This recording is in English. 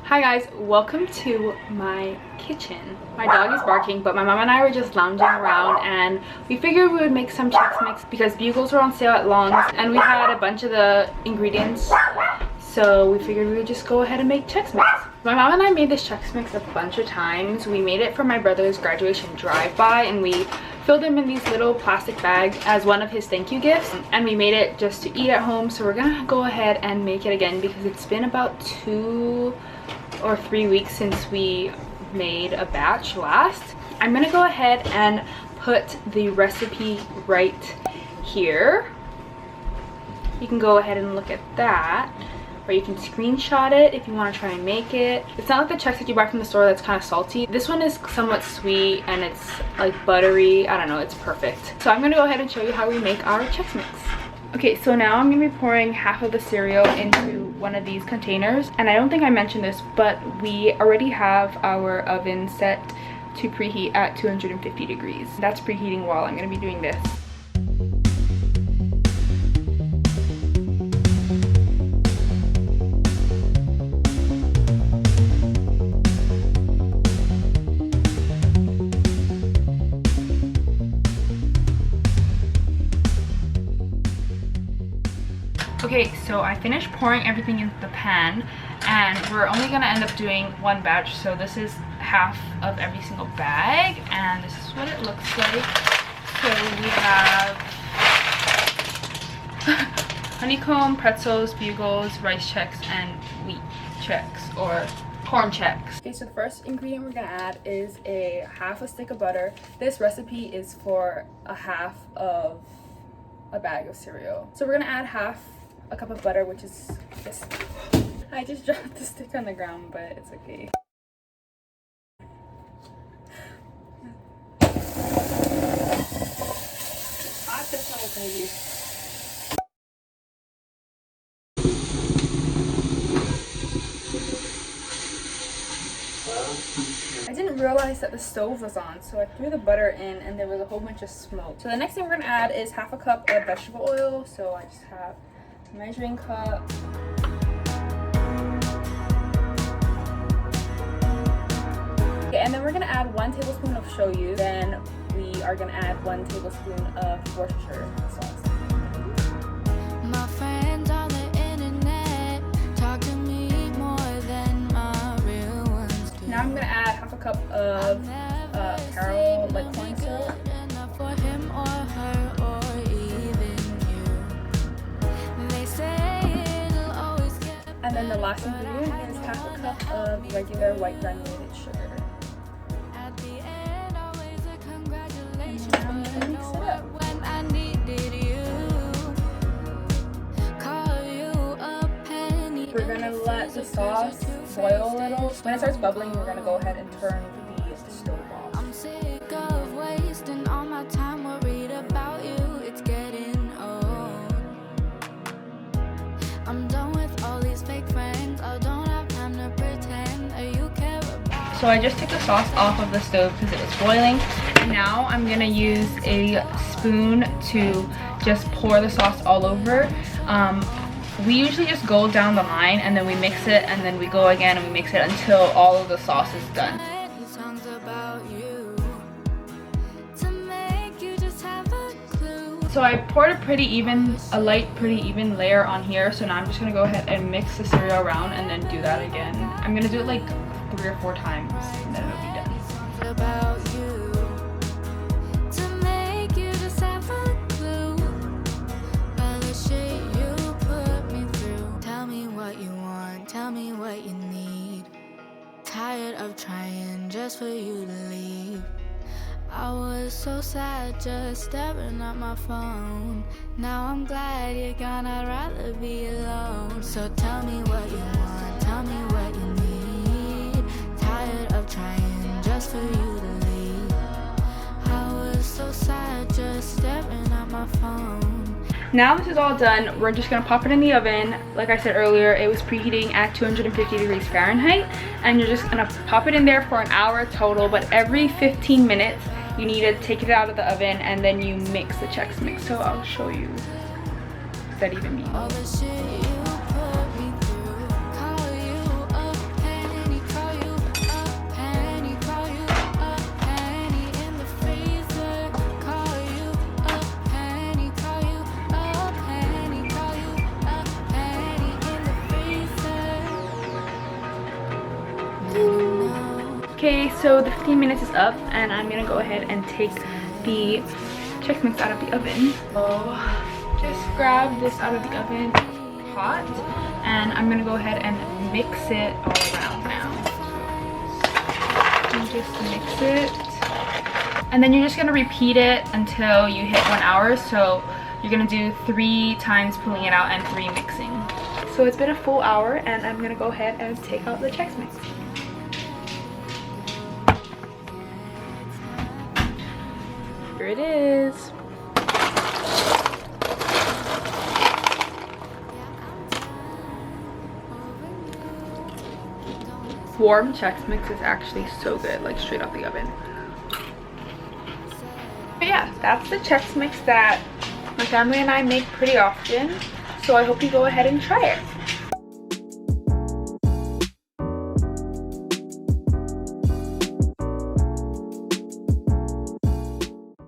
Hi guys, welcome to my kitchen. My dog is barking, but my mom and I were just lounging around and we figured we would make some Chex Mix because bugles were on sale at Long's and we had a bunch of the ingredients, so we figured we would just go ahead and make Chex Mix. My mom and I made this Chex Mix a bunch of times. We made it for my brother's graduation drive-by and we filled them in these little plastic bags as one of his thank you gifts, and we made it just to eat at home. So we're gonna go ahead and make it again because it's been about 2 or 3 weeks since we made a batch last. I'm gonna go ahead and put the recipe right here. You can go ahead and look at that, or you can screenshot it if you want to try and make it. It's not like the Chex that you buy from the store that's kind of salty. This one is somewhat sweet and it's like buttery. I don't know, it's perfect. So I'm gonna go ahead and show you how we make our Chex Mix. Okay, so now I'm gonna be pouring half of the cereal into one of these containers. And I don't think I mentioned this, but we already have our oven set to preheat at 250 degrees. That's preheating while I'm gonna be doing this. Okay, so I finished pouring everything into the pan and we're only gonna end up doing one batch. So this is half of every single bag and this is what it looks like. So we have honeycomb, pretzels, bugles, rice Chex, and wheat Chex or corn Chex. Okay, so the first ingredient we're gonna add is half a stick of butter. This recipe is for a half of a bag of cereal. So we're gonna add half a cup of butter, which is this. I just dropped the stick on the ground, but it's okay. I didn't realize that the stove was on, so I threw the butter in and there was a whole bunch of smoke. So the next thing we're gonna add is half a cup of vegetable oil. So I just have a measuring cup. Okay, and then we're gonna add 1 tablespoon of shoyu. Then we are gonna add 1 tablespoon of Worcestershire sauce. My friends on the internet talk to me more than my real ones do. Now I'm gonna add half a cup of caramel, like corn syrup. For him or her or even you. They say it'll always get. And then the last ingredient is half a cup of regular white granulated sugar. At the end, always a congratulations. Now I'm gonna mix it up. When I needed you, call you a penny. We're gonna let the sauce boil a little. When it starts bubbling, we're gonna go ahead and turn the stove off. I'm sick of wasting all my time worried about you. It's getting old. I'm done with all these fake friends. I don't have time to pretend that you care about. So I just took the sauce off of the stove because it was boiling. Now I'm gonna use a spoon to just pour the sauce all over. We usually just go down the line and then we mix it and then we go again and we mix it until all of the sauce is done. So I poured a light, pretty even layer on here. So now I'm just gonna go ahead and mix the cereal around and then do that again. I'm gonna do it like 3 or 4 times and then it'll be done. Tell me what you need. Tired of trying just for you to leave. I was so sad just staring at my phone. Now I'm glad you're gone, I'd rather be alone. So tell me what you want, tell me what you need. Tired of trying just for you to leave. I was so sad just staring at my phone. Now this is all done, we're just gonna pop it in the oven. Like I said earlier, it was preheating at 250 degrees Fahrenheit, and you're just gonna pop it in there for an hour total, but every 15 minutes you need to take it out of the oven and then you mix the Chex Mix. So I'll show you what that even means. So the 15 minutes is up and I'm gonna go ahead and take the Chex Mix out of the oven. So just grab this out of the oven hot and I'm gonna go ahead and mix it all around now. And just mix it. And then you're just gonna repeat it until you hit 1 hour. So you're gonna do 3 times pulling it out and 3 mixing. So it's been a full hour and I'm gonna go ahead and take out the Chex Mix. Here it is. Warm Chex Mix is actually so good, like straight out the oven. But yeah, that's the Chex Mix that my family and I make pretty often. So I hope you go ahead and try it.